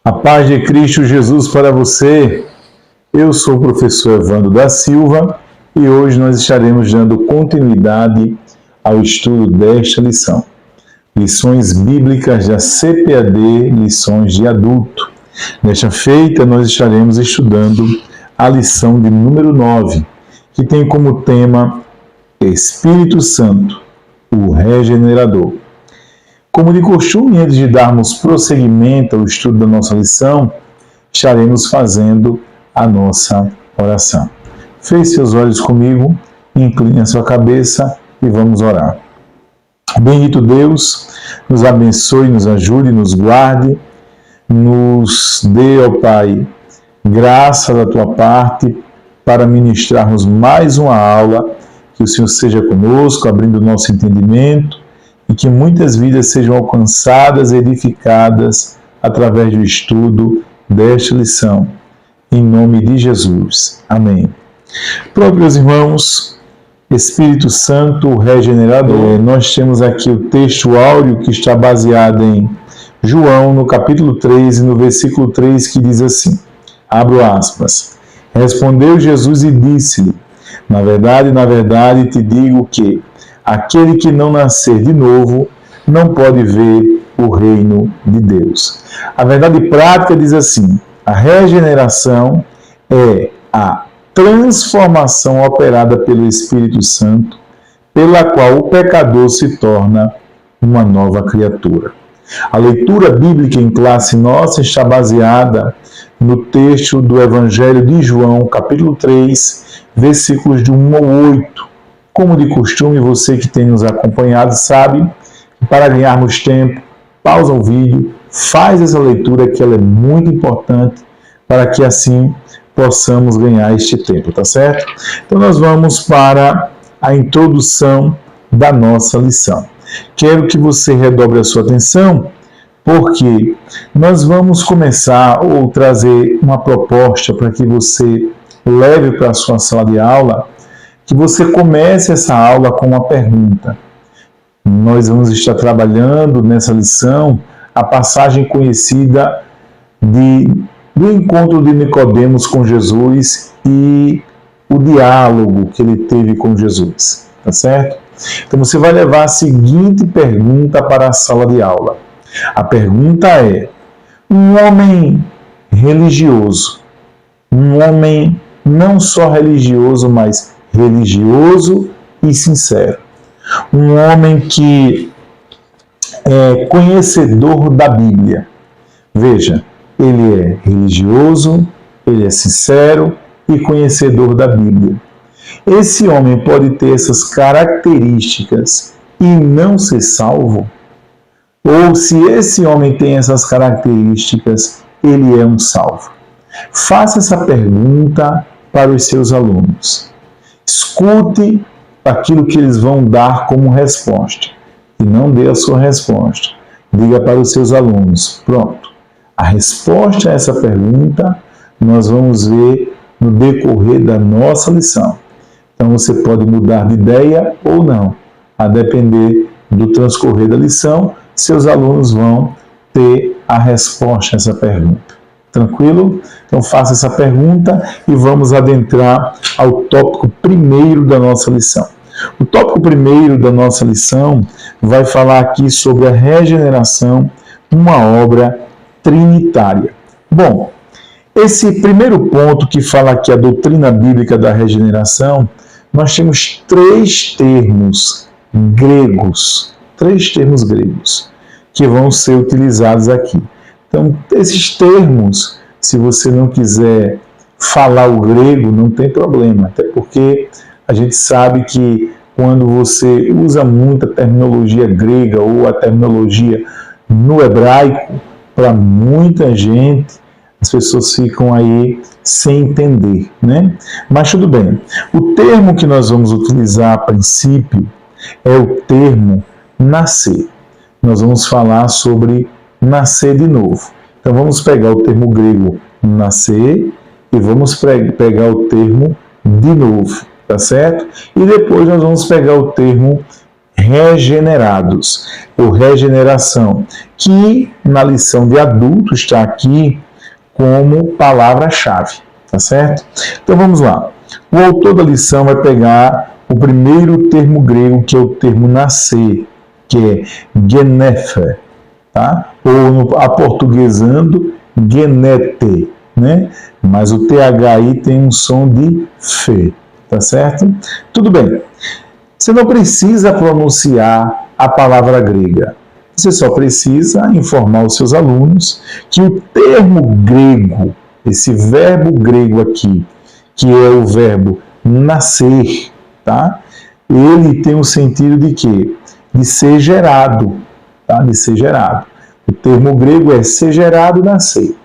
A paz de Cristo Jesus para você. Eu sou o professor Evandro da Silva e hoje nós estaremos dando continuidade ao estudo desta lição. Lições bíblicas da CPAD, lições de adulto. Nesta feita nós estaremos estudando a lição de número 9, que tem como tema Espírito Santo, o Regenerador. Como de costume, antes de darmos prosseguimento ao estudo da nossa lição, estaremos fazendo a nossa oração. Feche seus olhos comigo, incline a sua cabeça e vamos orar. Bendito Deus, nos abençoe, nos ajude, nos guarde, nos dê, ó Pai, graça da Tua parte para ministrarmos mais uma aula, que o Senhor seja conosco, abrindo o nosso entendimento, e que muitas vidas sejam alcançadas e edificadas através do estudo desta lição. Em nome de Jesus. Amém. Pronto, meus irmãos, Espírito Santo, o Regenerador. Nós temos aqui o texto áureo que está baseado em João, no capítulo 3, no versículo 3, que diz assim, abro aspas, respondeu Jesus e disse-lhe, na verdade, te digo que aquele que não nascer de novo não pode ver o reino de Deus. A verdade prática diz assim, a regeneração é a transformação operada pelo Espírito Santo, pela qual o pecador se torna uma nova criatura. A leitura bíblica em classe nossa está baseada no texto do Evangelho de João, capítulo 3, versículos de 1 ao 8. Como de costume, você que tem nos acompanhado sabe que para ganharmos tempo, pausa o vídeo, faz essa leitura que ela é muito importante para que assim possamos ganhar este tempo, tá certo? Então nós vamos para a introdução da nossa lição. Quero que você redobre a sua atenção, porque nós vamos começar ou trazer uma proposta para que você leve para a sua sala de aula, que você comece essa aula com uma pergunta. Nós vamos estar trabalhando nessa lição a passagem conhecida do encontro de Nicodemos com Jesus e o diálogo que ele teve com Jesus, tá certo? Então você vai levar a seguinte pergunta para a sala de aula. A pergunta é, um homem religioso, um homem não só religioso, mas religioso e sincero. Um homem que é conhecedor da Bíblia. Veja, ele é religioso, ele é sincero e conhecedor da Bíblia. Esse homem pode ter essas características e não ser salvo? Ou se esse homem tem essas características, ele é um salvo? Faça essa pergunta para os seus alunos. Escute aquilo que eles vão dar como resposta e não dê a sua resposta. Diga para os seus alunos, pronto. A resposta a essa pergunta nós vamos ver no decorrer da nossa lição. Então você pode mudar de ideia ou não, a depender do transcorrer da lição, seus alunos vão ter a resposta a essa pergunta. Tranquilo? Então faça essa pergunta e vamos adentrar ao tópico primeiro da nossa lição. O tópico primeiro da nossa lição vai falar aqui sobre a regeneração, uma obra trinitária. Bom, esse primeiro ponto que fala aqui a doutrina bíblica da regeneração, nós temos três termos gregos que vão ser utilizados aqui. Então, esses termos, se você não quiser falar o grego, não tem problema, até porque a gente sabe que quando você usa muita terminologia grega ou a terminologia no hebraico, para muita gente, as pessoas ficam aí sem entender, né? Mas tudo bem. O termo que nós vamos utilizar a princípio é o termo nascer. Nós vamos falar sobre nascer de novo. Então vamos pegar o termo grego nascer e vamos pegar o termo de novo, tá certo? E depois nós vamos pegar o termo regenerados, ou regeneração, que na lição de adulto está aqui como palavra-chave, tá certo? Então vamos lá. O autor da lição vai pegar o primeiro termo grego, que é o termo nascer, que é genefe, tá? Ou aportuguesando, genete, né? Mas o TH aí tem um som de F, tá certo? Tudo bem. Você não precisa pronunciar a palavra grega. Você só precisa informar os seus alunos que o termo grego, esse verbo grego aqui, que é o verbo nascer, tá? Ele tem o sentido de quê? De ser gerado, tá? De ser gerado. O termo grego é ser gerado, nascer.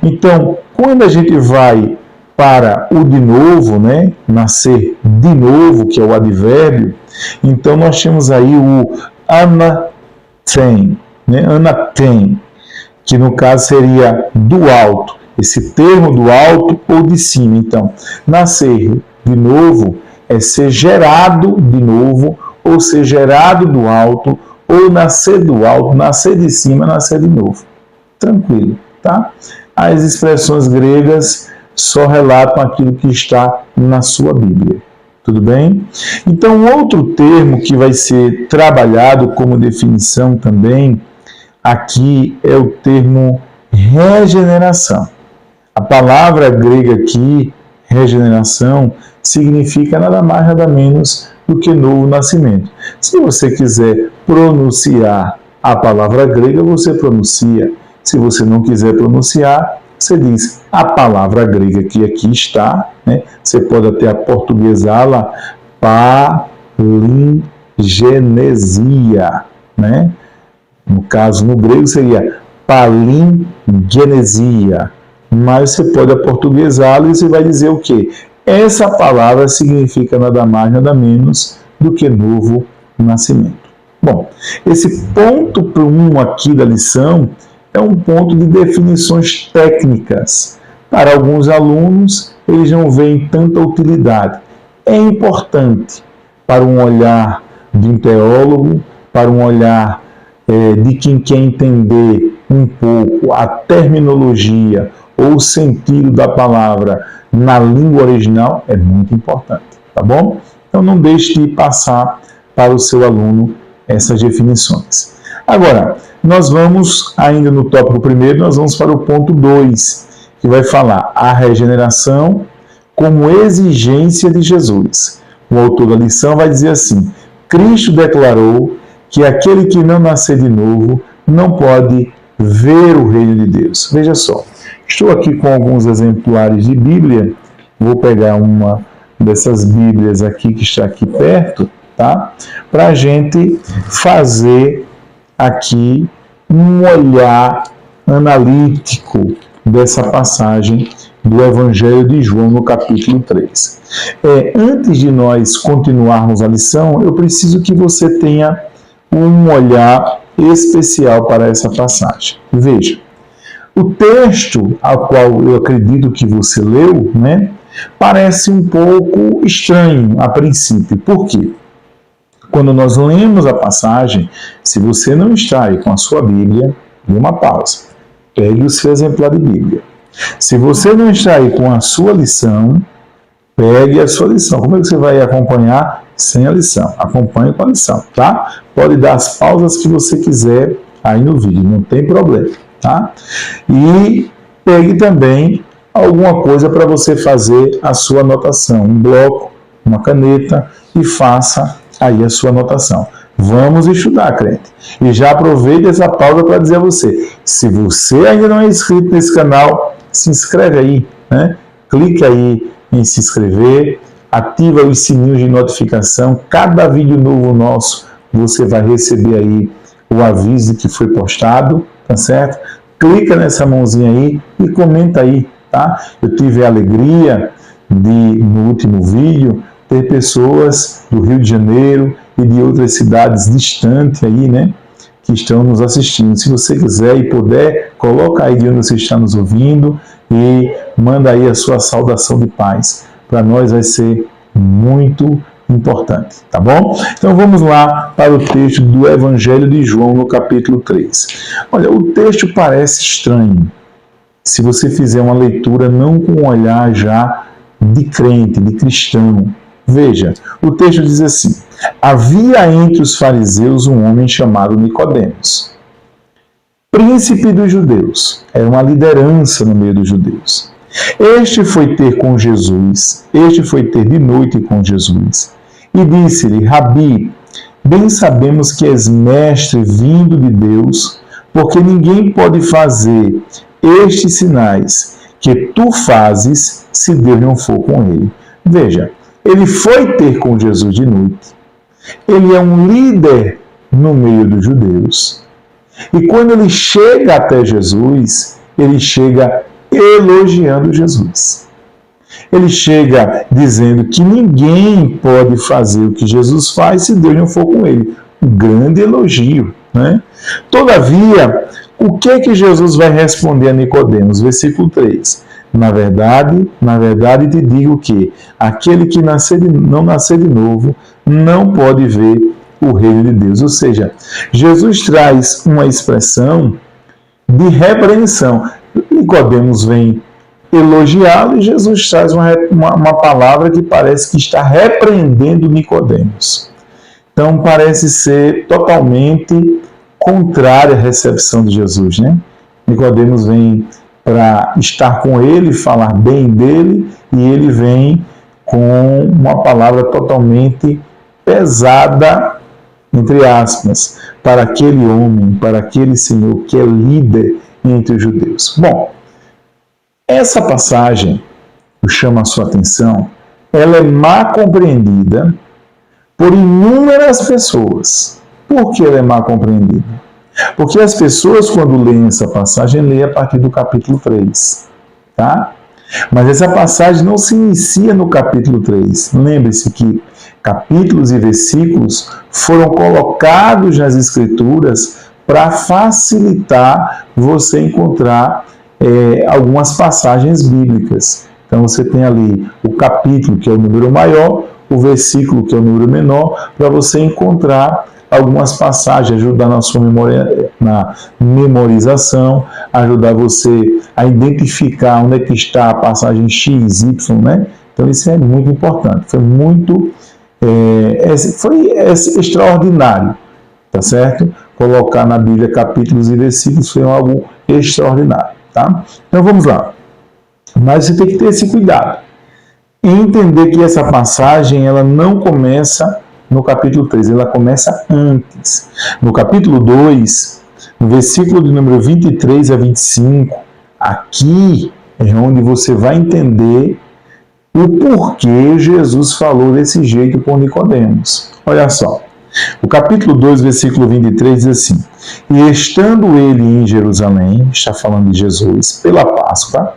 Então, quando a gente vai para o de novo, né? Nascer de novo, que é o advérbio, então nós temos aí o anatem, né? Anatem, que no caso seria do alto, esse termo do alto ou de cima. Então, nascer de novo é ser gerado de novo, ou ser gerado do alto, ou nascer do alto, nascer de cima, nascer de novo. Tranquilo, tá? As expressões gregas só relatam aquilo que está na sua Bíblia. Tudo bem? Então, outro termo que vai ser trabalhado como definição também aqui é o termo regeneração. A palavra grega aqui, regeneração, significa nada mais, nada menos do que novo nascimento. Se você quiser pronunciar a palavra grega, você pronuncia. Se você não quiser pronunciar, você diz a palavra grega que aqui está, né? Você pode até aportuguesá-la, palingenesia, né? No caso, no grego seria palingenesia, mas você pode aportuguesá-la e você vai dizer o quê? Essa palavra significa nada mais, nada menos do que novo nascimento. Bom, esse ponto 1 aqui da lição é um ponto de definições técnicas. Para alguns alunos, eles não veem tanta utilidade. É importante para um olhar de um teólogo, para um olhar de quem quer entender um pouco a terminologia ou o sentido da palavra na língua original, é muito importante, tá bom? Então não deixe de passar para o seu aluno essas definições. Agora, nós vamos, ainda no tópico primeiro, nós vamos para o ponto 2, que vai falar a regeneração como exigência de Jesus. O autor da lição vai dizer assim: Cristo declarou que aquele que não nascer de novo não pode ver o reino de Deus. Veja só, estou aqui com alguns exemplares de Bíblia, vou pegar uma dessas Bíblias aqui que está aqui perto, tá? Para a gente fazer aqui um olhar analítico dessa passagem do Evangelho de João no capítulo 3. Antes de nós continuarmos a lição, eu preciso que você tenha um olhar especial para essa passagem. Veja, o texto ao qual eu acredito que você leu, né, parece um pouco estranho a princípio. Por quê? Quando nós lemos a passagem, se você não está aí com a sua Bíblia, dê uma pausa. Pegue o seu exemplar de Bíblia. Se você não está aí com a sua lição, pegue a sua lição. Como é que você vai acompanhar sem a lição? Acompanhe com a lição, tá? Pode dar as pausas que você quiser aí no vídeo, não tem problema, tá? E pegue também alguma coisa para você fazer a sua anotação, um bloco, uma caneta, e faça aí a sua anotação. Vamos estudar, crente. E já aproveite essa pausa para dizer a você, se você ainda não é inscrito nesse canal, se inscreve aí, né? Clique aí em se inscrever, ativa os sininhos de notificação. Cada vídeo novo nosso, você vai receber aí o aviso de que foi postado, tá certo? Clica nessa mãozinha aí e comenta aí, tá? Eu tive a alegria de, no último vídeo, ter pessoas do Rio de Janeiro e de outras cidades distantes aí, né, que estão nos assistindo. Se você quiser e puder, coloca aí de onde você está nos ouvindo e manda aí a sua saudação de paz. Para nós vai ser muito importante, tá bom? Então vamos lá para o texto do Evangelho de João, no capítulo 3. Olha, o texto parece estranho, se você fizer uma leitura não com um olhar já de crente, de cristão. Veja, o texto diz assim: havia entre os fariseus um homem chamado Nicodemos, príncipe dos judeus, era uma liderança no meio dos judeus. Este foi ter de noite com Jesus, e disse-lhe: Rabi, bem sabemos que és mestre vindo de Deus, porque ninguém pode fazer estes sinais que tu fazes se Deus não for com ele. Veja, ele foi ter com Jesus de noite. Ele é um líder no meio dos judeus. E quando ele chega até Jesus, ele chega elogiando Jesus. Ele chega dizendo que ninguém pode fazer o que Jesus faz se Deus não for com ele. Um grande elogio, né? Todavia, o que é que Jesus vai responder a Nicodemos? Versículo 3. Na verdade te digo que aquele que não nascer de novo não pode ver o reino de Deus. Ou seja, Jesus traz uma expressão de repreensão. Nicodemos vem elogiá-lo e Jesus traz uma palavra que parece que está repreendendo Nicodemos. Então parece ser totalmente contrária à recepção de Jesus, né? Nicodemos vem para estar com ele, falar bem dele, e ele vem com uma palavra totalmente pesada, entre aspas, para aquele homem, para aquele senhor que é líder entre os judeus. Bom, essa passagem, eu chamo a sua atenção, ela é mal compreendida por inúmeras pessoas. Por que ela é mal compreendida? Porque as pessoas, quando leem essa passagem, leem a partir do capítulo 3. Tá? Mas essa passagem não se inicia no capítulo 3. Lembre-se que capítulos e versículos foram colocados nas Escrituras para facilitar você encontrar algumas passagens bíblicas. Então você tem ali o capítulo, que é o número maior, o versículo, que é o número menor, para você encontrar algumas passagens, ajudar na sua na memorização, ajudar você a identificar onde é que está a passagem X, Y, né? Então isso é muito importante, foi extraordinário, tá certo? Colocar na Bíblia capítulos e versículos foi algo extraordinário, tá? Então vamos lá. Mas você tem que ter esse cuidado e entender que essa passagem ela não começa no capítulo 3, ela começa antes. No capítulo 2, no versículo de número 23 a 25, aqui é onde você vai entender o porquê Jesus falou desse jeito com Nicodemos. Olha só, o capítulo 2, versículo 23 diz assim: e estando ele em Jerusalém, está falando de Jesus, pela Páscoa,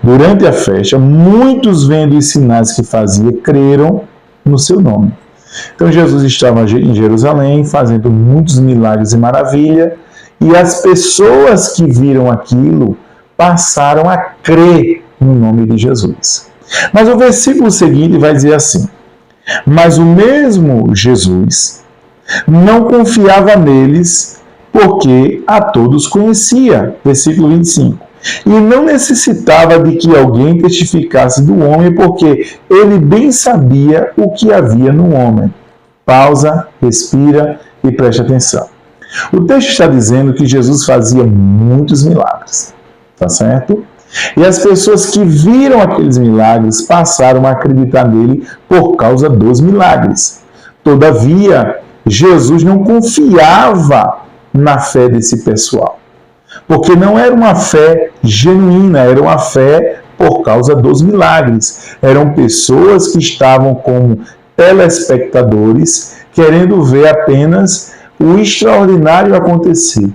durante a festa, muitos vendo os sinais que fazia, creram no seu nome. Então Jesus estava em Jerusalém fazendo muitos milagres e maravilha, e as pessoas que viram aquilo passaram a crer no nome de Jesus. Mas o versículo seguinte vai dizer assim: mas o mesmo Jesus não confiava neles, porque a todos conhecia. Versículo 25. E não necessitava de que alguém testificasse do homem, porque ele bem sabia o que havia no homem. Pausa, respira e preste atenção. O texto está dizendo que Jesus fazia muitos milagres, tá certo? E as pessoas que viram aqueles milagres passaram a acreditar nele por causa dos milagres. Todavia, Jesus não confiava na fé desse pessoal. Porque não era uma fé genuína, era uma fé por causa dos milagres. Eram pessoas que estavam como telespectadores, querendo ver apenas o extraordinário acontecer.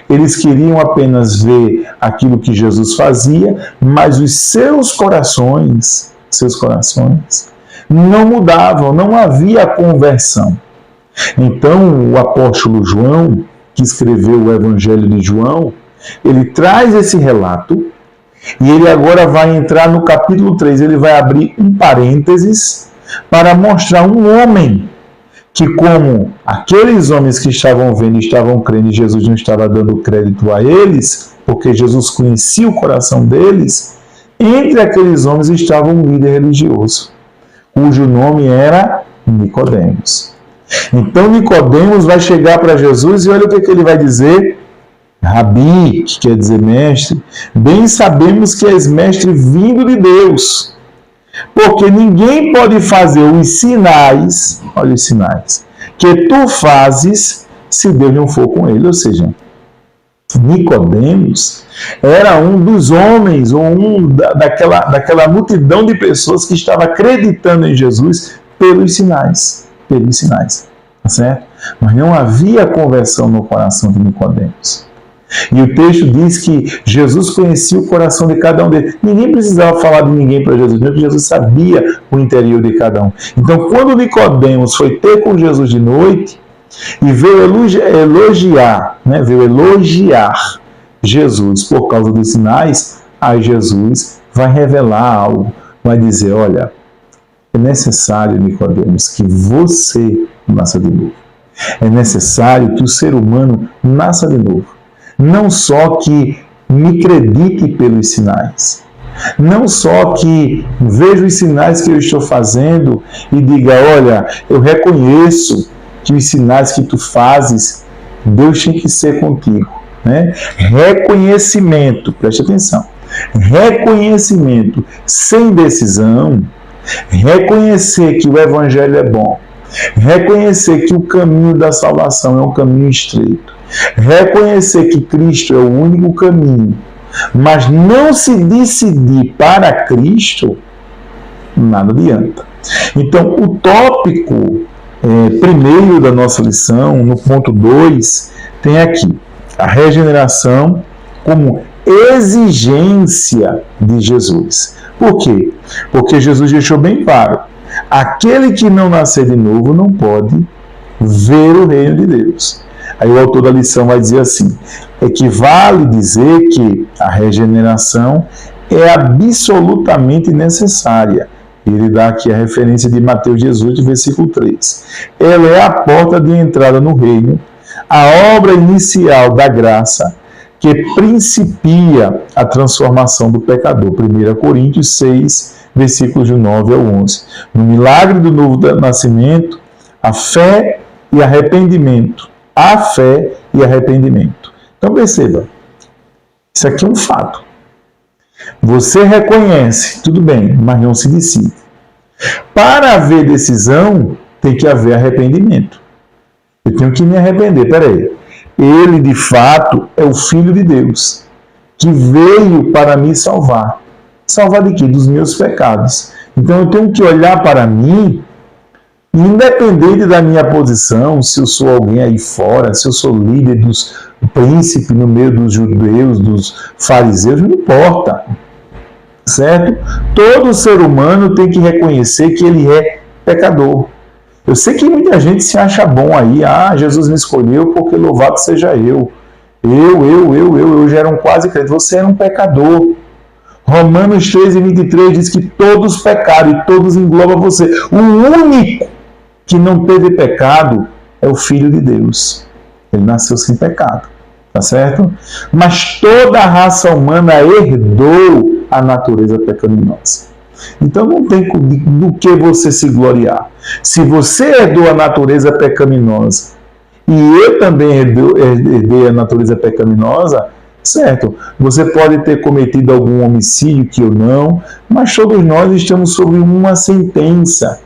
Eles queriam apenas ver aquilo que Jesus fazia, mas os seus corações não mudavam, não havia conversão. Então, o apóstolo João, que escreveu o Evangelho de João, ele traz esse relato e ele agora vai entrar no capítulo 3, ele vai abrir um parênteses para mostrar um homem que, como aqueles homens que estavam vendo e estavam crendo, e Jesus não estava dando crédito a eles, porque Jesus conhecia o coração deles, entre aqueles homens estava um líder religioso, cujo nome era Nicodemos. Então Nicodemos vai chegar para Jesus e olha o que ele vai dizer: Rabi, que quer dizer mestre, bem sabemos que és mestre vindo de Deus, porque ninguém pode fazer os sinais, olha os sinais, que tu fazes se Deus não for com ele. Ou seja, Nicodemos era um dos homens, ou daquela multidão de pessoas que estava acreditando em Jesus pelos sinais, tá certo? Mas não havia conversão no coração de Nicodemos. E o texto diz que Jesus conhecia o coração de cada um deles. Ninguém precisava falar de ninguém para Jesus, porque Jesus sabia o interior de cada um. Então, quando Nicodemos foi ter com Jesus de noite e veio elogiar Jesus por causa dos sinais, aí Jesus vai revelar algo, vai dizer: olha, é necessário, Nicodemos, que você nasça de novo. É necessário que o ser humano nasça de novo. Não só que me acredite pelos sinais, não só que veja os sinais que eu estou fazendo e diga: olha, eu reconheço que os sinais que tu fazes, Deus tem que ser contigo. Né? Reconhecimento, preste atenção, reconhecimento sem decisão, reconhecer que o Evangelho é bom, reconhecer que o caminho da salvação é um caminho estreito, reconhecer que Cristo é o único caminho, mas não se decidir para Cristo, nada adianta. Então, o tópico primeiro da nossa lição, no ponto 2, tem aqui a regeneração como exigência de Jesus. Por quê? Porque Jesus deixou bem claro: aquele que não nascer de novo não pode ver o reino de Deus. Aí o autor da lição vai dizer assim: equivale dizer que a regeneração é absolutamente necessária. Ele dá aqui a referência de Mateus 18, versículo 3. Ela é a porta de entrada no reino, a obra inicial da graça que principia a transformação do pecador. 1 Coríntios 6, versículos de 9 ao 11. No milagre do novo nascimento, a fé e arrependimento. A fé e arrependimento. Então perceba, isso aqui é um fato. Você reconhece, tudo bem, mas não se decide. Para haver decisão, tem que haver arrependimento. Eu tenho que me arrepender. Peraí, ele de fato é o Filho de Deus, que veio para me salvar. Salvar de quê? Dos meus pecados. Então eu tenho que olhar para mim, independente da minha posição, se eu sou alguém aí fora, se eu sou líder dos príncipes no meio dos judeus, dos fariseus, não importa, certo? Todo ser humano tem que reconhecer que ele é pecador. Eu sei que muita gente se acha bom aí: Jesus me escolheu porque louvado seja eu. Eu já era um quase crente. Você era um pecador. Romanos 3:23 diz que todos pecaram e todos engloba você. O único que não teve pecado é o Filho de Deus. Ele nasceu sem pecado, tá certo? Mas toda a raça humana herdou a natureza pecaminosa. Então não tem do que você se gloriar. Se você herdou a natureza pecaminosa e eu também herdei a natureza pecaminosa, certo? Você pode ter cometido algum homicídio que eu não, mas todos nós estamos sob uma sentença.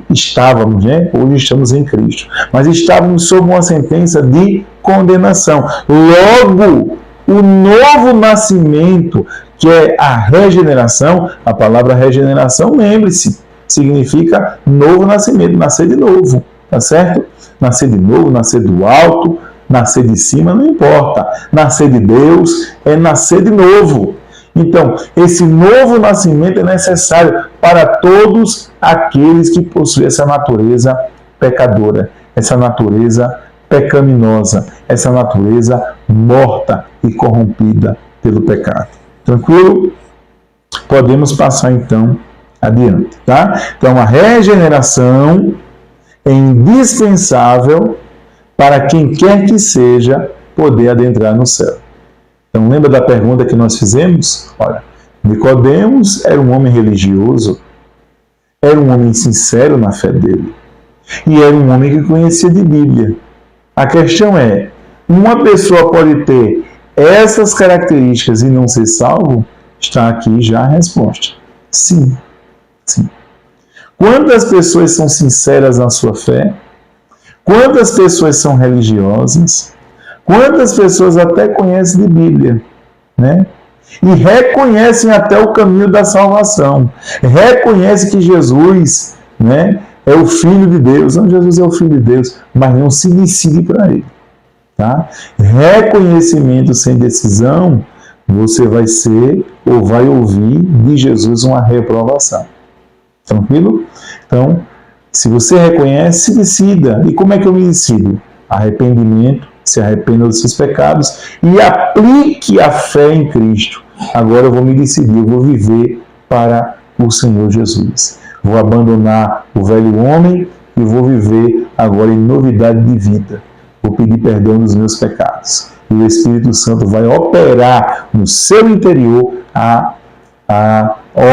Estávamos, né? Hoje estamos em Cristo, mas estávamos sob uma sentença de condenação. Logo, o novo nascimento, que é a regeneração, a palavra regeneração, lembre-se, significa novo nascimento, nascer de novo, tá certo? Nascer de novo, nascer do alto, nascer de cima, não importa. Nascer de Deus é nascer de novo. Então, esse novo nascimento é necessário para todos aqueles que possuem essa natureza pecadora, essa natureza pecaminosa, essa natureza morta e corrompida pelo pecado. Tranquilo? Podemos passar então adiante, tá? Então, a regeneração é indispensável para quem quer que seja poder adentrar no céu. Então, lembra da pergunta que nós fizemos? Olha, Nicodemos era um homem religioso, era um homem sincero na fé dele, e era um homem que conhecia de Bíblia. A questão é, uma pessoa pode ter essas características e não ser salvo? Está aqui já a resposta. Sim, sim. Quantas pessoas são sinceras na sua fé? Quantas pessoas são religiosas? Quantas pessoas até conhecem de Bíblia, né? E reconhecem até o caminho da salvação. Reconhecem que Jesus, né, é o Filho de Deus. Não, Jesus é o Filho de Deus, mas não se decide para ele. Tá? Reconhecimento sem decisão, você vai ser ou vai ouvir de Jesus uma reprovação. Tranquilo? Então, se você reconhece, se decida. E como é que eu me decido? Arrependimento, se arrependa dos seus pecados e aplique a fé em Cristo. Agora eu vou me decidir, eu vou viver para o Senhor Jesus. Vou abandonar o velho homem e vou viver agora em novidade de vida. Vou pedir perdão dos meus pecados. E o Espírito Santo vai operar no seu interior a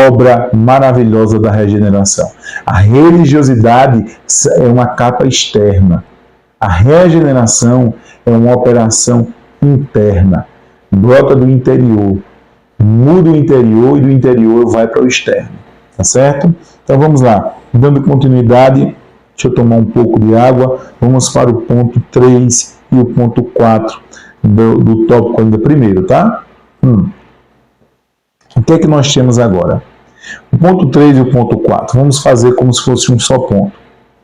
obra maravilhosa da regeneração. A religiosidade é uma capa externa. A regeneração é uma operação interna. Brota do interior. Muda o interior e do interior vai para o externo. Tá certo? Então vamos lá. Dando continuidade, deixa eu tomar um pouco de água. Vamos para o ponto 3 e o ponto 4 do tópico ainda primeiro, tá? O que é que nós temos agora? O ponto 3 e o ponto 4. Vamos fazer como se fosse um só ponto.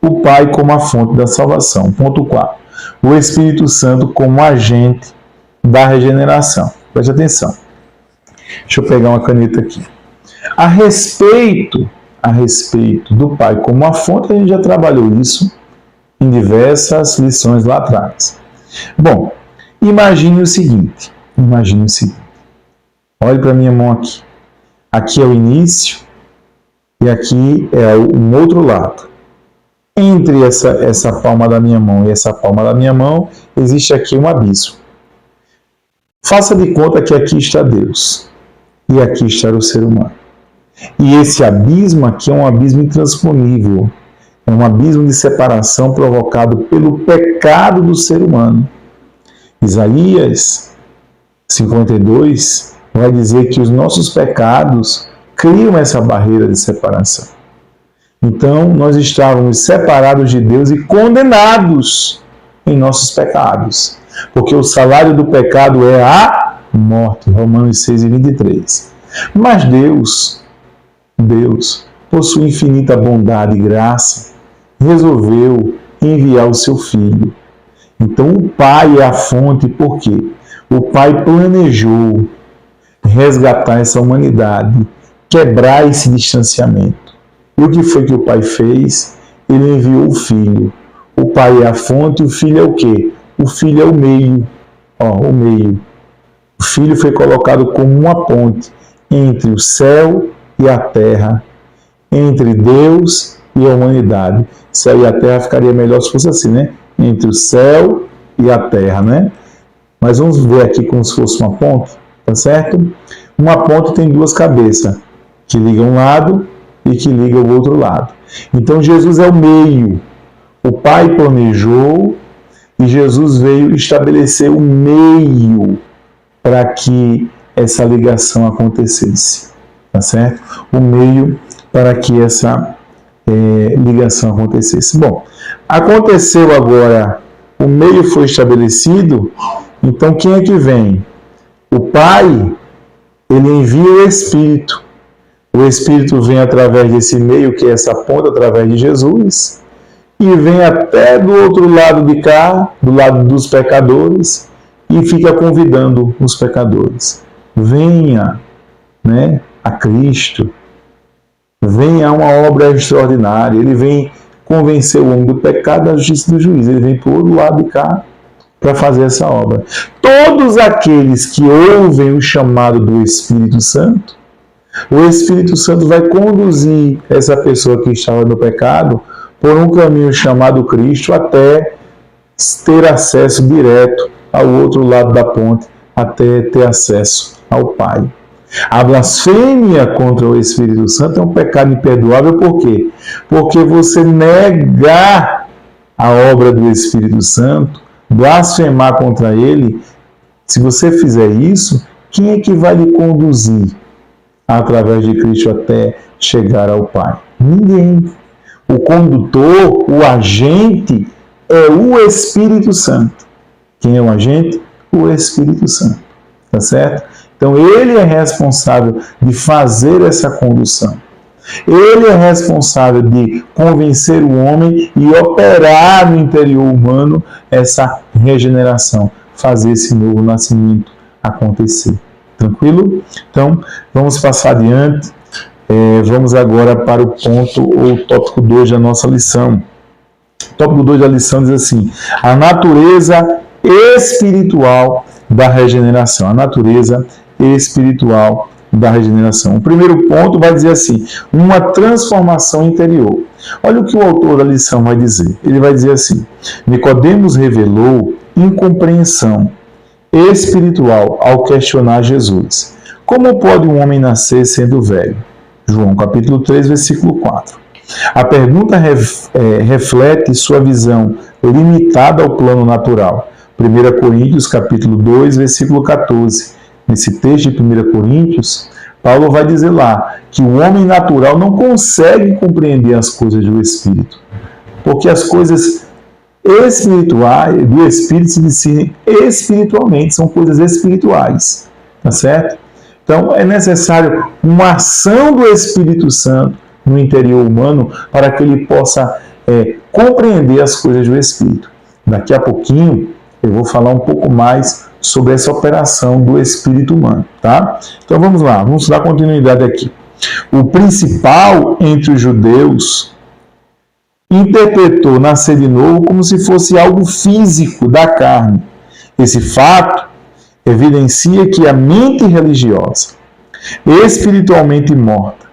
O Pai como a fonte da salvação. Ponto 4. O Espírito Santo como agente da regeneração. Preste atenção. Deixa eu pegar uma caneta aqui. A respeito do Pai como a fonte, a gente já trabalhou isso em diversas lições lá atrás. Bom, imagine o seguinte. Olhe para a minha mão aqui. Aqui é o início e aqui é um outro lado. Entre essa palma da minha mão e essa palma da minha mão, existe aqui um abismo. Faça de conta que aqui está Deus e aqui está o ser humano. E esse abismo aqui é um abismo intransponível. É um abismo de separação provocado pelo pecado do ser humano. Isaías 52 vai dizer que os nossos pecados criam essa barreira de separação. Então, nós estávamos separados de Deus e condenados em nossos pecados. Porque o salário do pecado é a morte. Romanos 6:23. Mas Deus, por sua infinita bondade e graça, resolveu enviar o seu Filho. Então, o Pai é a fonte, por quê? O Pai planejou resgatar essa humanidade, quebrar esse distanciamento. E o que foi que o Pai fez? Ele enviou o Filho. O Pai é a fonte, o Filho é o quê? O Filho é o meio. O meio. O Filho foi colocado como uma ponte entre o céu e a terra, entre Deus e a humanidade. Céu e a terra ficaria melhor se fosse assim, né? Entre o céu e a terra, né? Mas vamos ver aqui como se fosse uma ponte, tá certo? Uma ponte tem duas cabeças, que ligam um lado e que ligam o outro lado. Então Jesus é o meio. O Pai planejou e Jesus veio estabelecer o meio para que essa ligação acontecesse, tá certo? O meio para que essa ligação acontecesse. Bom, aconteceu agora, o meio foi estabelecido, então quem é que vem? O Pai, ele envia o Espírito. O Espírito vem através desse meio, que é essa ponta, através de Jesus, e vem até do outro lado de cá, do lado dos pecadores, e fica convidando os pecadores. Venha, né, a Cristo. Venha a uma obra extraordinária. Ele vem convencer o homem do pecado, da justiça e do juízo. Ele vem por outro lado de cá para fazer essa obra. Todos aqueles que ouvem o chamado do Espírito Santo O Espírito Santo vai conduzir essa pessoa que estava no pecado por um caminho chamado Cristo até ter acesso direto ao outro lado da ponte, até ter acesso ao Pai. A blasfêmia contra o Espírito Santo é um pecado imperdoável, por quê? Porque você negar a obra do Espírito Santo, blasfemar contra ele, se você fizer isso, quem é que vai lhe conduzir através de Cristo até chegar ao Pai? Ninguém. O condutor, o agente, é o Espírito Santo. Quem é o agente? O Espírito Santo. Tá certo? Então, ele é responsável de fazer essa condução. Ele é responsável de convencer o homem e operar no interior humano essa regeneração, fazer esse novo nascimento acontecer. Tranquilo? Então, vamos passar adiante. Vamos agora para o ponto ou tópico 2 da nossa lição. O tópico 2 da lição diz assim: a natureza espiritual da regeneração. A natureza espiritual da regeneração. O primeiro ponto vai dizer assim: uma transformação interior. Olha o que o autor da lição vai dizer. Ele vai dizer assim: Nicodemos revelou incompreensão espiritual ao questionar Jesus. Como pode um homem nascer sendo velho? João capítulo 3, versículo 4. A pergunta reflete sua visão limitada ao plano natural. 1 Coríntios capítulo 2, versículo 14. Nesse texto de 1 Coríntios, Paulo vai dizer lá que o homem natural não consegue compreender as coisas do Espírito, porque as coisas espirituais do Espírito se discernem espiritualmente, são coisas espirituais, tá certo? Então é necessário uma ação do Espírito Santo no interior humano para que ele possa compreender as coisas do Espírito. Daqui a pouquinho eu vou falar um pouco mais sobre essa operação do espírito humano, tá? Então vamos lá, vamos dar continuidade aqui. O principal entre os judeus interpretou nascer de novo como se fosse algo físico da carne. Esse fato evidencia que a mente religiosa, espiritualmente morta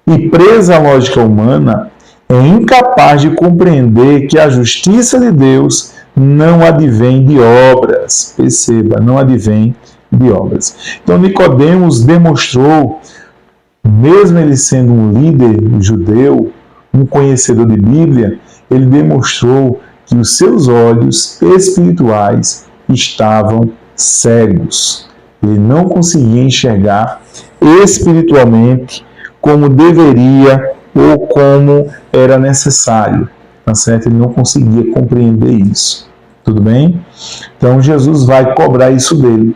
e presa à lógica humana, é incapaz de compreender que a justiça de Deus não advém de obras. Perceba, não advém de obras. Então Nicodemos demonstrou, mesmo ele sendo um líder judeu, um conhecedor de Bíblia, ele demonstrou que os seus olhos espirituais estavam cegos. Ele não conseguia enxergar espiritualmente como deveria ou como era necessário. Tá certo? Ele não conseguia compreender isso. Tudo bem? Então Jesus vai cobrar isso dele.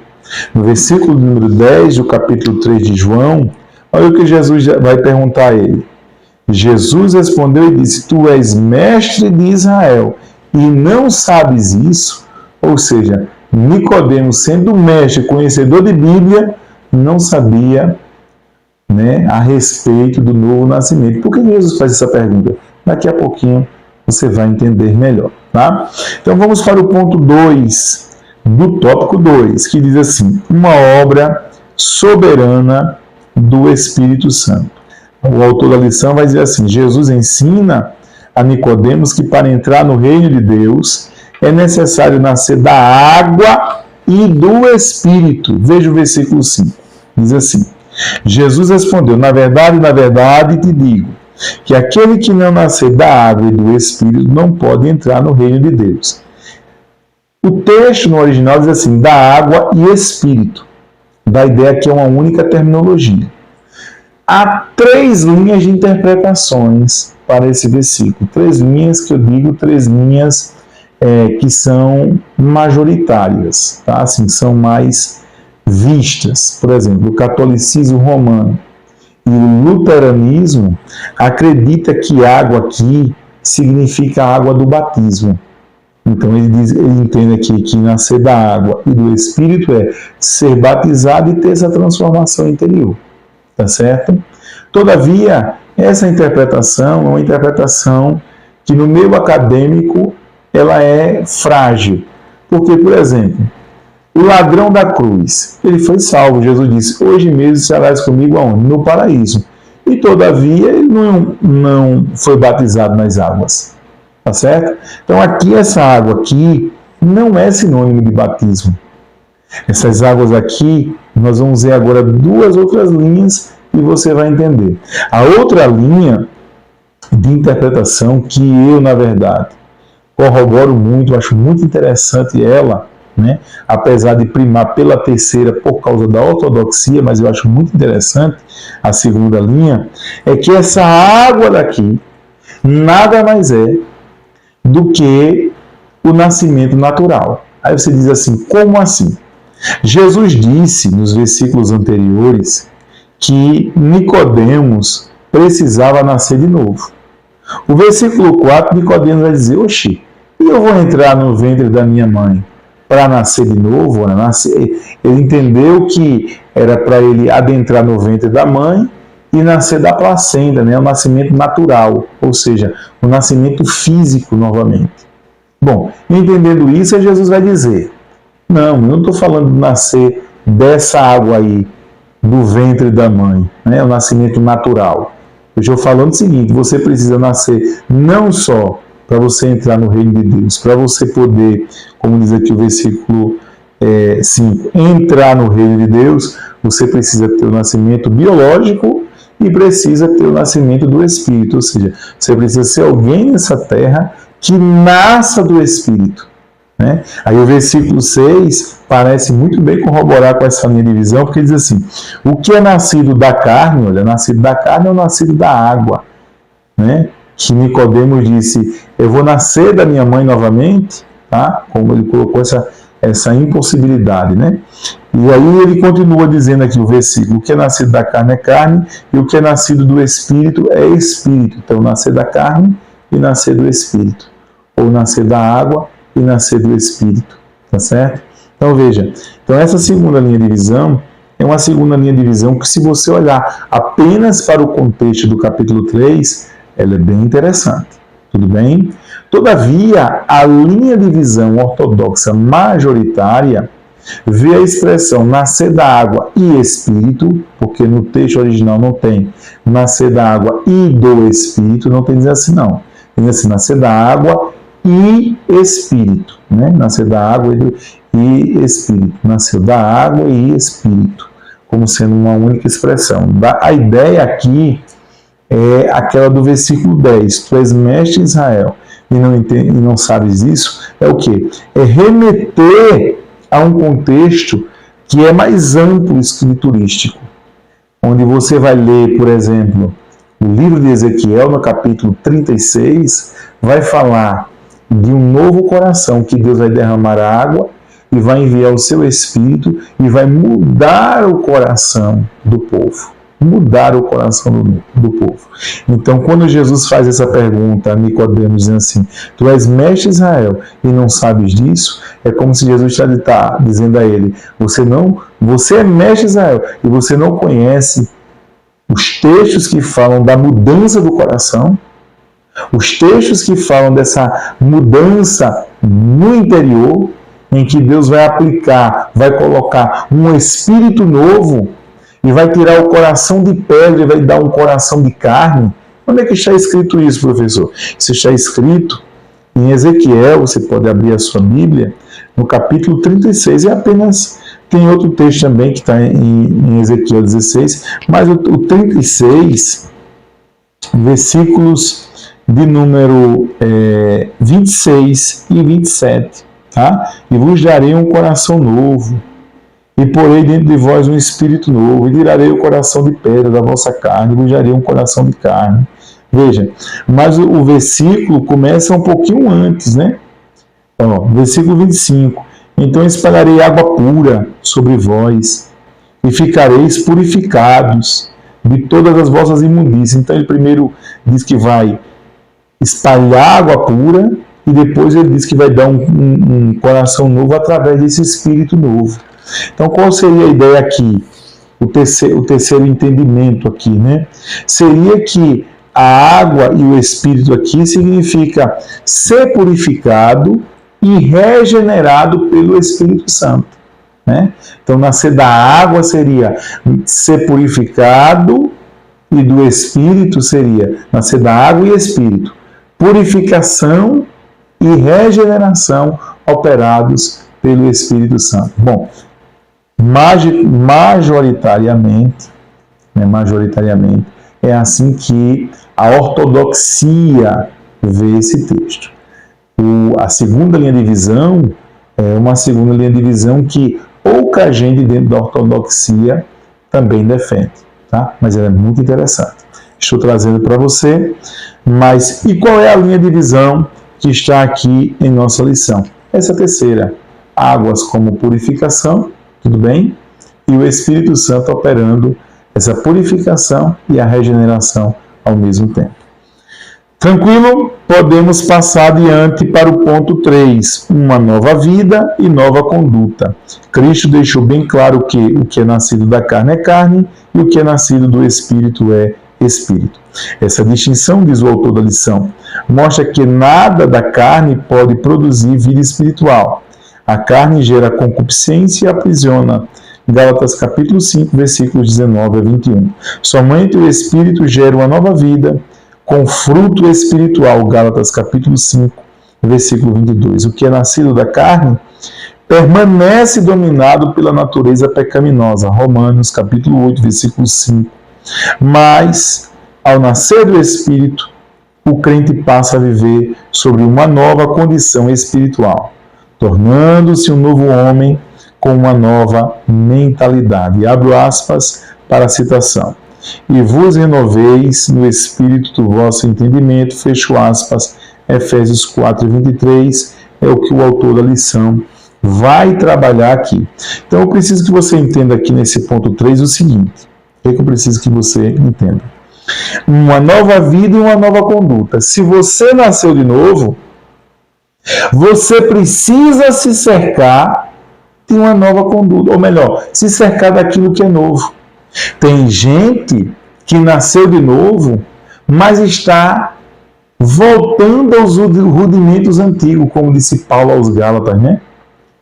No versículo número 10 do capítulo 3 de João, olha o que Jesus vai perguntar a ele. Jesus respondeu e disse: Tu és mestre de Israel e não sabes isso? Ou seja, Nicodemos, sendo mestre, conhecedor de Bíblia, não sabia, a respeito do novo nascimento. Por que Jesus faz essa pergunta? Daqui a pouquinho você vai entender melhor, tá? Então vamos para o ponto 2 do tópico 2, que diz assim: uma obra soberana do Espírito Santo. O autor da lição vai dizer assim: Jesus ensina a Nicodemos que para entrar no reino de Deus é necessário nascer da água e do Espírito. Veja o versículo 5. Diz assim: Jesus respondeu: na verdade te digo, que aquele que não nascer da água e do Espírito não pode entrar no reino de Deus. O texto no original diz assim: da água e Espírito. Dá a ideia que é uma única terminologia. Há 3 linhas de interpretações para esse versículo. 3 linhas que eu digo, 3 linhas que são majoritárias, tá? Assim, são mais vistas. Por exemplo, o catolicismo romano e o luteranismo acredita que água aqui significa a água do batismo. Então ele entende aqui que nascer da água e do Espírito é ser batizado e ter essa transformação interior. Tá certo? Todavia, essa interpretação é uma interpretação que no meio acadêmico ela é frágil. Porque, por exemplo, O ladrão da cruz, ele foi salvo. Jesus disse, hoje mesmo serás comigo aonde? No paraíso. E todavia ele não foi batizado nas águas. Tá certo? Então aqui, essa água aqui não é sinônimo de batismo. Essas águas aqui, nós vamos ver agora duas outras linhas e você vai entender. A outra linha de interpretação que eu, na verdade, corroboro muito, acho muito interessante ela, né? Apesar de primar pela terceira por causa da ortodoxia, mas eu acho muito interessante a segunda linha, é que essa água daqui nada mais é do que o nascimento natural. Aí você diz assim, como assim? Jesus disse nos versículos anteriores que Nicodemos precisava nascer de novo. O versículo 4, Nicodemos vai dizer, oxi, e eu vou entrar no ventre da minha mãe para nascer de novo? Ele entendeu que era para ele adentrar no ventre da mãe e nascer da placenta, né? O nascimento natural, ou seja, o nascimento físico novamente. Bom, entendendo isso, Jesus vai dizer, não, eu não estou falando de nascer dessa água aí, do ventre da mãe, né? O nascimento natural. Eu estou falando o seguinte, você precisa nascer não só para você entrar no reino de Deus, para você poder, como diz aqui o versículo 5, entrar no reino de Deus, você precisa ter o nascimento biológico e precisa ter o nascimento do Espírito, ou seja, você precisa ser alguém nessa terra que nasça do Espírito. Né? Aí o versículo 6 parece muito bem corroborar com essa linha de visão, porque diz assim, o que é nascido da carne, olha, nascido da carne é o nascido da água, né? Que Nicodemos disse, eu vou nascer da minha mãe novamente, tá? Como ele colocou essa impossibilidade, né? E aí ele continua dizendo aqui o versículo, o que é nascido da carne é carne, e o que é nascido do Espírito é Espírito. Então, nascer da carne e nascer do Espírito, ou nascer da água e nascer do Espírito, tá certo? Então veja, essa segunda linha de visão é uma segunda linha de visão que, se você olhar apenas para o contexto do capítulo 3, ela é bem interessante, tudo bem? Todavia, a linha de visão ortodoxa majoritária vê a expressão nascer da água e Espírito, porque no texto original não tem nascer da água e do Espírito, não tem dizer assim não, tem assim, nascer da água e Espírito, né? Nascer da água e Espírito. Nasceu da água e Espírito, como sendo uma única expressão. A ideia aqui é aquela do versículo 10. Tu és mestre de Israel e não sabes isso. É o quê? É remeter a um contexto que é mais amplo escriturístico, onde você vai ler, por exemplo, o livro de Ezequiel, no capítulo 36, vai falar de um novo coração, que Deus vai derramar a água e vai enviar o seu Espírito e vai mudar o coração do povo. Mudar o coração do povo. Então, quando Jesus faz essa pergunta a Nicodemos, dizendo assim, tu és mestre de Israel e não sabes disso, é como se Jesus está dizendo a ele, você é mestre de Israel e você não conhece os textos que falam da mudança do coração, os textos que falam dessa mudança no interior, em que Deus vai aplicar, vai colocar um espírito novo e vai tirar o coração de pedra e vai dar um coração de carne. Onde é que está escrito isso, professor? Isso está escrito em Ezequiel, você pode abrir a sua Bíblia, no capítulo 36, tem outro texto também que está em Ezequiel 16, mas o 36, versículos de número 26 e 27, tá? E vos darei um coração novo, e porei dentro de vós um espírito novo, e tirarei o coração de pedra da vossa carne, e vos darei um coração de carne. Veja, mas o versículo começa um pouquinho antes, né? Ó, versículo 25. Então espalharei água pura sobre vós, e ficareis purificados de todas as vossas imundícias. Então ele primeiro diz que vai espalhar água pura, e depois ele diz que vai dar um coração novo através desse espírito novo. Então, qual seria a ideia aqui? O terceiro entendimento aqui, né? Seria que a água e o espírito aqui significa ser purificado e regenerado pelo Espírito Santo. né? Então, nascer da água seria ser purificado, e do Espírito seria nascer da água e Espírito. Purificação e regeneração operados pelo Espírito Santo. Bom, majoritariamente, é assim que a ortodoxia vê esse texto. A segunda linha de visão é uma segunda linha de visão que pouca gente dentro da ortodoxia também defende, tá? Mas ela é muito interessante. Estou trazendo para você, mas e qual é a linha de visão que está aqui em nossa lição? Essa terceira, águas como purificação, tudo bem? E o Espírito Santo operando essa purificação e a regeneração ao mesmo tempo. Tranquilo? Podemos passar adiante para o ponto 3, uma nova vida e nova conduta. Cristo deixou bem claro que o que é nascido da carne é carne e o que é nascido do Espírito é Espírito. Essa distinção, diz o autor da lição, mostra que nada da carne pode produzir vida espiritual. A carne gera concupiscência e aprisiona. Gálatas capítulo 5, versículos 19 a 21. Somente o Espírito gera uma nova vida, com fruto espiritual, Gálatas capítulo 5, versículo 22. O que é nascido da carne permanece dominado pela natureza pecaminosa, Romanos capítulo 8, versículo 5. Mas, ao nascer do Espírito, o crente passa a viver sobre uma nova condição espiritual, tornando-se um novo homem com uma nova mentalidade. Abro aspas para a citação. E vos renoveis no espírito do vosso entendimento, fecho aspas, Efésios 4, 23, é o que o autor da lição vai trabalhar aqui. Então eu preciso que você entenda aqui nesse ponto 3 o seguinte, é que eu preciso que você entenda. Uma nova vida e uma nova conduta. Se você nasceu de novo, você precisa se cercar de uma nova conduta, ou melhor, se cercar daquilo que é novo. Tem gente que nasceu de novo, mas está voltando aos rudimentos antigos, como disse Paulo aos Gálatas, né?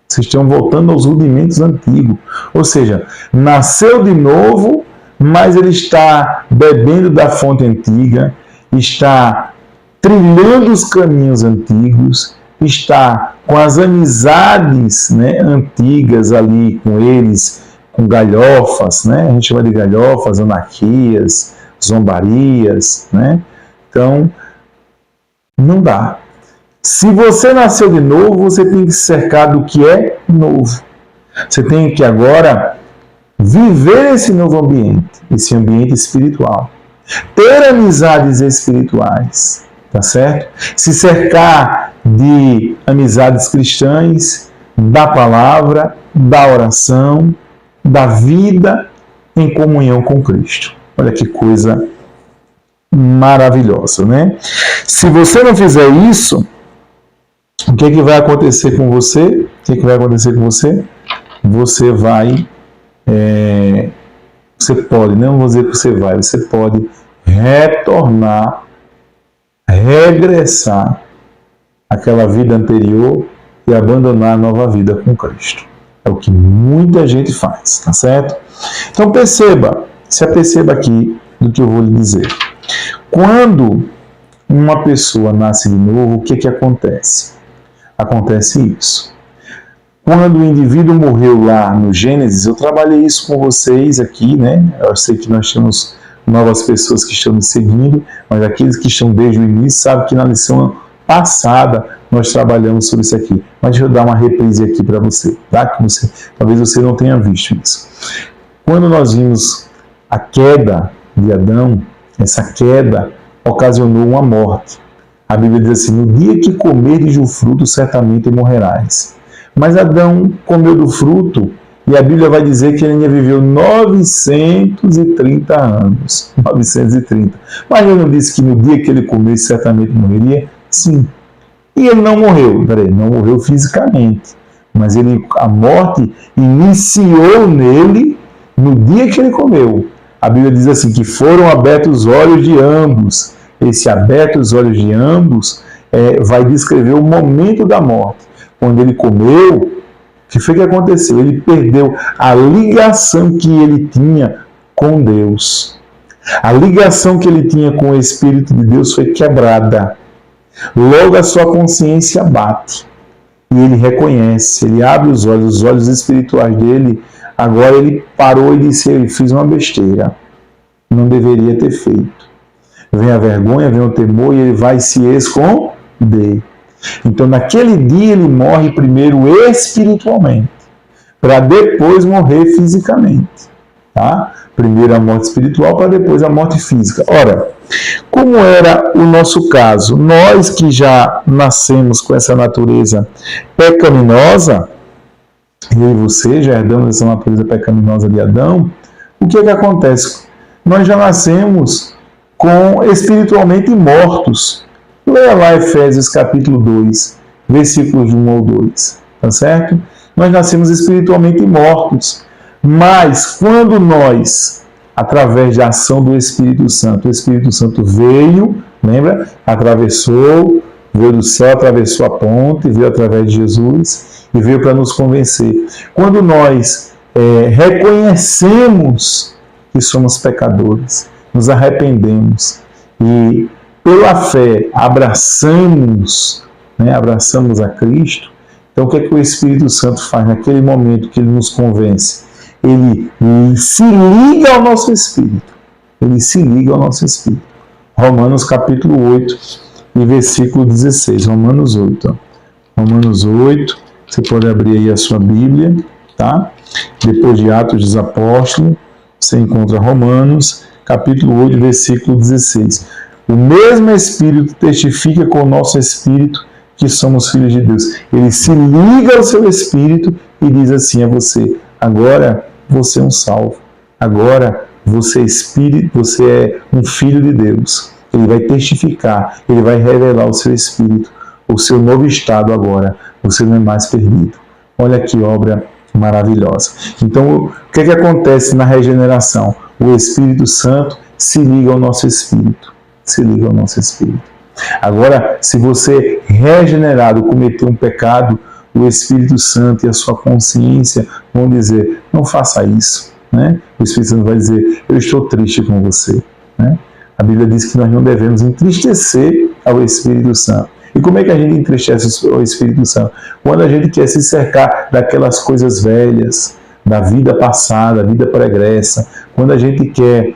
Vocês estão voltando aos rudimentos antigos. Ou seja, nasceu de novo, mas ele está bebendo da fonte antiga, está trilhando os caminhos antigos, está com as amizades, né, antigas ali com eles, com galhofas, né? A gente chama de galhofas, anarquias, zombarias, né? Então, não dá. Se você nasceu de novo, você tem que se cercar do que é novo. Você tem que agora viver esse novo ambiente, esse ambiente espiritual. Ter amizades espirituais, tá certo? Se cercar de amizades cristãs, da palavra, da oração, da vida em comunhão com Cristo. Olha que coisa maravilhosa, né? Se você não fizer isso, o que vai acontecer com você? O que vai acontecer com você? Você vai... você pode, não vou dizer que você pode retornar, regressar àquela vida anterior e abandonar a nova vida com Cristo. É o que muita gente faz, tá certo? Então se aperceba aqui do que eu vou lhe dizer. Quando uma pessoa nasce de novo, o que acontece? Acontece isso. Quando o indivíduo morreu lá no Gênesis, eu trabalhei isso com vocês aqui, né? Eu sei que nós temos novas pessoas que estão me seguindo, mas aqueles que estão desde o início sabem que na lição passada nós trabalhamos sobre isso aqui. Mas deixa eu dar uma reprise aqui para você, tá? Talvez você não tenha visto isso. Quando nós vimos a queda de Adão, essa queda ocasionou uma morte. A Bíblia diz assim, no dia que comeres do fruto, certamente morrerás. Mas Adão comeu do fruto, e a Bíblia vai dizer que ele ainda viveu 930 anos. 930. Mas ele não disse que no dia que ele comesse, certamente morreria? Sim. E ele não morreu, não morreu fisicamente. Mas a morte iniciou nele no dia que ele comeu. A Bíblia diz assim, que foram abertos os olhos de ambos. Esse aberto os olhos de ambos vai descrever o momento da morte. Quando ele comeu, que foi que aconteceu? Ele perdeu a ligação que ele tinha com Deus. A ligação que ele tinha com o Espírito de Deus foi quebrada. Logo a sua consciência bate. E ele reconhece, ele abre os olhos espirituais dele. Agora ele parou e disse: eu fiz uma besteira. Não deveria ter feito. Vem a vergonha, vem o temor e ele vai se esconder. Então naquele dia ele morre primeiro espiritualmente, para depois morrer fisicamente. Tá? Primeiro a morte espiritual, para depois a morte física. Ora, como era o nosso caso, nós que já nascemos com essa natureza pecaminosa, eu e você já herdamos essa natureza pecaminosa de Adão, o que é que acontece? Nós já nascemos espiritualmente mortos. Leia lá Efésios capítulo 2, versículos 1 ao 2, tá certo? Nós nascemos espiritualmente mortos. Mas quando nós, através da ação do Espírito Santo, o Espírito Santo veio, lembra? Veio do céu, atravessou a ponte, veio através de Jesus e veio para nos convencer. Quando nós reconhecemos que somos pecadores, nos arrependemos e pela fé abraçamos a Cristo, então o que é que o Espírito Santo faz naquele momento que ele nos convence? Ele se liga ao nosso espírito. Ele se liga ao nosso espírito. Romanos capítulo 8 e versículo 16. Romanos 8. Romanos 8. Você pode abrir aí a sua Bíblia, tá? Depois de Atos dos Apóstolos, você encontra Romanos capítulo 8, versículo 16. O mesmo Espírito testifica com o nosso espírito que somos filhos de Deus. Ele se liga ao seu espírito e diz assim a você: agora você é um salvo. Agora você é um filho de Deus. Ele vai testificar, ele vai revelar o seu espírito, o seu novo estado agora. Você não é mais perdido. Olha que obra maravilhosa. Então, o que é que acontece na regeneração? O Espírito Santo se liga ao nosso espírito. Se liga ao nosso espírito. Agora, se você regenerado cometeu um pecado, o Espírito Santo e a sua consciência vão dizer: não faça isso. Né? O Espírito Santo vai dizer: eu estou triste com você. Né? A Bíblia diz que nós não devemos entristecer ao Espírito Santo. E como é que a gente entristece o Espírito Santo? Quando a gente quer se cercar daquelas coisas velhas, da vida passada, da vida pregressa, quando a gente quer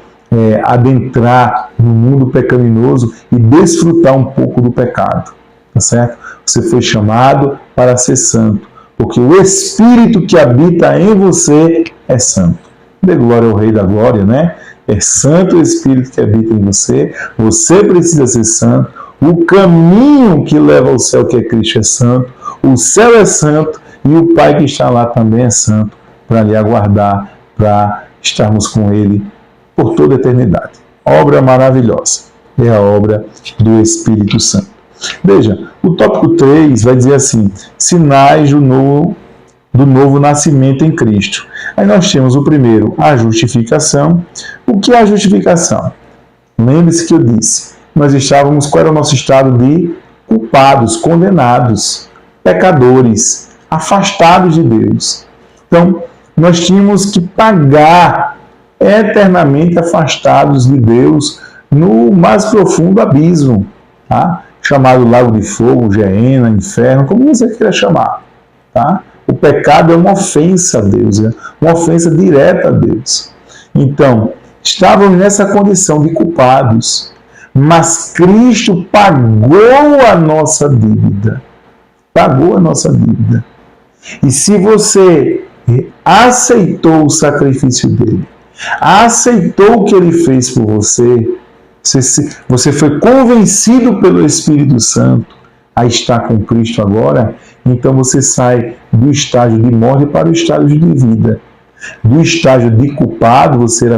adentrar no mundo pecaminoso e desfrutar um pouco do pecado. Tá certo? Você foi chamado para ser santo, porque o Espírito que habita em você é santo. Dê glória ao Rei da Glória, né? É santo o Espírito que habita em você. Você precisa ser santo. O caminho que leva ao céu, que é Cristo, é santo. O céu é santo e o Pai que está lá também é santo, para lhe aguardar, para estarmos com Ele por toda a eternidade. Obra maravilhosa. É a obra do Espírito Santo. Veja, o tópico 3 vai dizer assim: sinais do novo nascimento em Cristo. Aí nós temos o primeiro, a justificação. O que é a justificação? Lembre-se que eu disse, qual era o nosso estado de culpados, condenados, pecadores, afastados de Deus. Então, nós tínhamos que pagar eternamente afastados de Deus no mais profundo abismo, tá? Chamado lago de fogo, geena, inferno, como você queira chamar. Tá? O pecado é uma ofensa a Deus, uma ofensa direta a Deus. Então, estávamos nessa condição de culpados, mas Cristo pagou a nossa dívida. Pagou a nossa dívida. E se você aceitou o sacrifício dele, aceitou o que ele fez por você, você foi convencido pelo Espírito Santo a estar com Cristo agora, então você sai do estágio de morte para o estágio de vida. Do estágio de culpado, você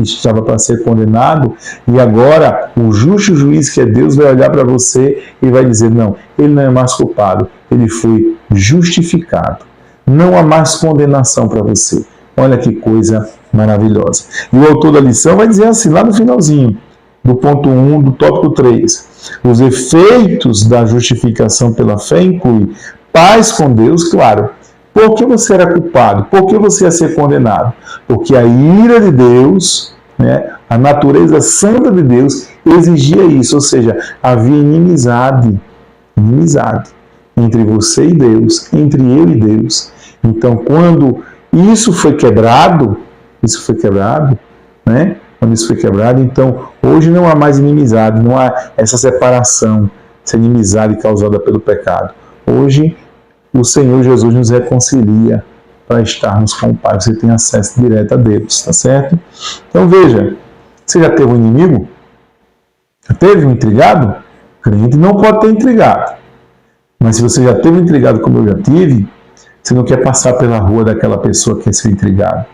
estava para ser condenado, e agora o justo juiz, que é Deus, vai olhar para você e vai dizer: não, ele não é mais culpado, ele foi justificado. Não há mais condenação para você. Olha que coisa maravilhosa. E o autor da lição vai dizer assim, lá no finalzinho, do ponto 1 do tópico 3. Os efeitos da justificação pela fé incluem paz com Deus, claro. Por que você era culpado? Por que você ia ser condenado? Porque a ira de Deus, né, a natureza santa de Deus exigia isso, ou seja, havia inimizade entre você e Deus, entre eu e Deus. Então, quando isso foi quebrado, né? Quando isso foi quebrado, então hoje não há mais inimizade, não há essa separação, essa inimizade causada pelo pecado. Hoje o Senhor Jesus nos reconcilia para estarmos com o Pai. Você tem acesso direto a Deus, tá certo? Então veja, você já teve um inimigo? Já teve um intrigado? O crente não pode ter intrigado. Mas se você já teve um intrigado como eu já tive, você não quer passar pela rua daquela pessoa que quer ser intrigado.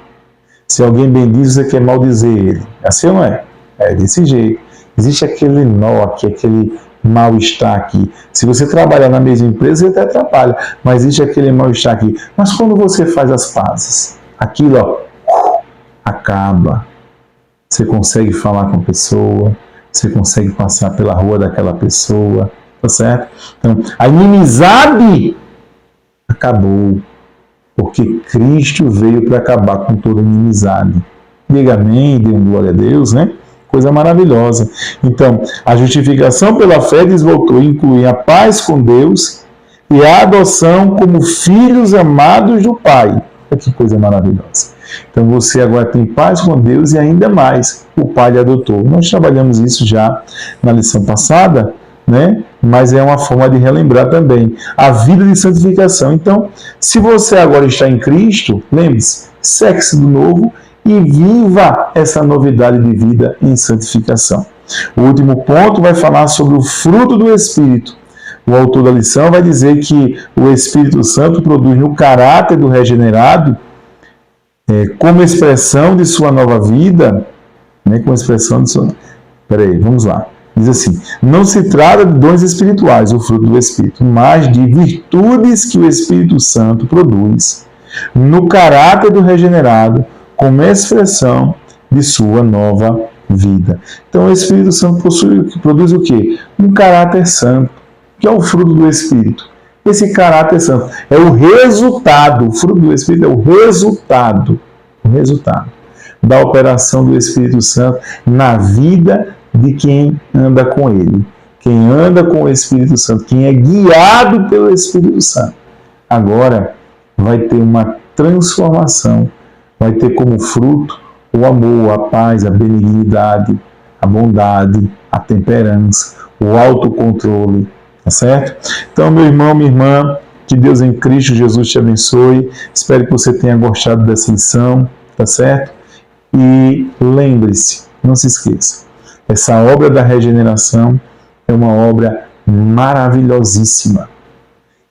Se alguém bendiz, você quer maldizer ele. Assim ou não é? É desse jeito. Existe aquele nó aqui, aquele mal-estar aqui. Se você trabalhar na mesma empresa, você até atrapalha. Mas existe aquele mal-estar aqui. Mas quando você faz as pazes, aquilo acaba. Você consegue falar com a pessoa, você consegue passar pela rua daquela pessoa, tá certo? Então, a inimizade acabou, porque Cristo veio para acabar com toda inimizade. Diga amém, dê glória a Deus, né? Coisa maravilhosa. Então, a justificação pela fé desvoltou inclui a paz com Deus e a adoção como filhos amados do Pai. Olha que coisa maravilhosa. Então, você agora tem paz com Deus e ainda mais, o Pai lhe adotou. Nós trabalhamos isso já na lição passada, né? Mas é uma forma de relembrar também a vida de santificação. Então, se você agora está em Cristo, lembre-se, segue-se do novo e viva essa novidade de vida em santificação. O último ponto vai falar sobre o fruto do Espírito. O autor da lição vai dizer que o Espírito Santo produz no caráter do regenerado, como expressão de sua nova vida, né, como expressão de sua... Peraí, vamos lá. Diz assim, não se trata de dons espirituais, o fruto do Espírito, mas de virtudes que o Espírito Santo produz no caráter do regenerado, como expressão de sua nova vida. Então, o Espírito Santo produz o quê? Um caráter santo, que é o fruto do Espírito. Esse caráter santo é o resultado, o fruto do Espírito é o resultado da operação do Espírito Santo na vida de quem anda com ele. Quem anda com o Espírito Santo, quem é guiado pelo Espírito Santo, agora vai ter uma transformação, vai ter como fruto o amor, a paz, a benignidade, a bondade, a temperança, o autocontrole, tá certo? Então, meu irmão, minha irmã, que Deus em Cristo Jesus te abençoe. Espero que você tenha gostado dessa lição, tá certo? E lembre-se, não se esqueça, essa obra da regeneração é uma obra maravilhosíssima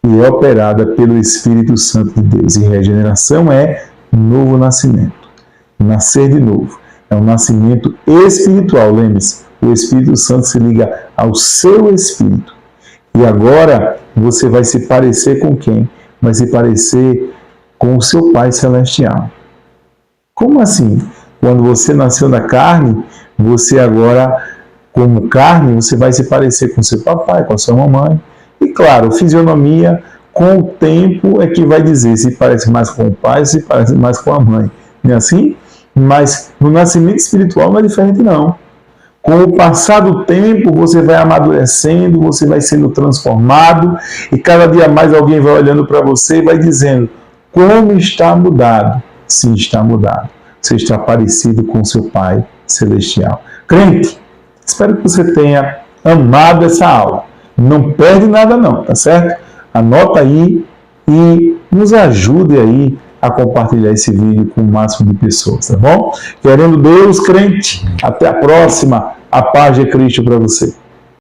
e é operada pelo Espírito Santo de Deus. E regeneração é novo nascimento, nascer de novo. É um nascimento espiritual, lembre-se, o Espírito Santo se liga ao seu espírito. E agora você vai se parecer com quem? Vai se parecer com o seu Pai Celestial. Como assim? Quando você nasceu da carne, você agora, como carne, você vai se parecer com seu papai, com a sua mamãe. E claro, fisionomia, com o tempo, é que vai dizer se parece mais com o pai, se parece mais com a mãe. Não é assim? Mas no nascimento espiritual não é diferente, não. Com o passar do tempo, você vai amadurecendo, você vai sendo transformado, e cada dia mais alguém vai olhando para você e vai dizendo, como está mudado? Sim, está mudado. Você está parecido com seu Pai Celestial. Crente, espero que você tenha amado essa aula. Não perde nada não, tá certo? Anota aí e nos ajude aí a compartilhar esse vídeo com o máximo de pessoas, tá bom? Querendo Deus, crente, até a próxima. A paz de Cristo para você.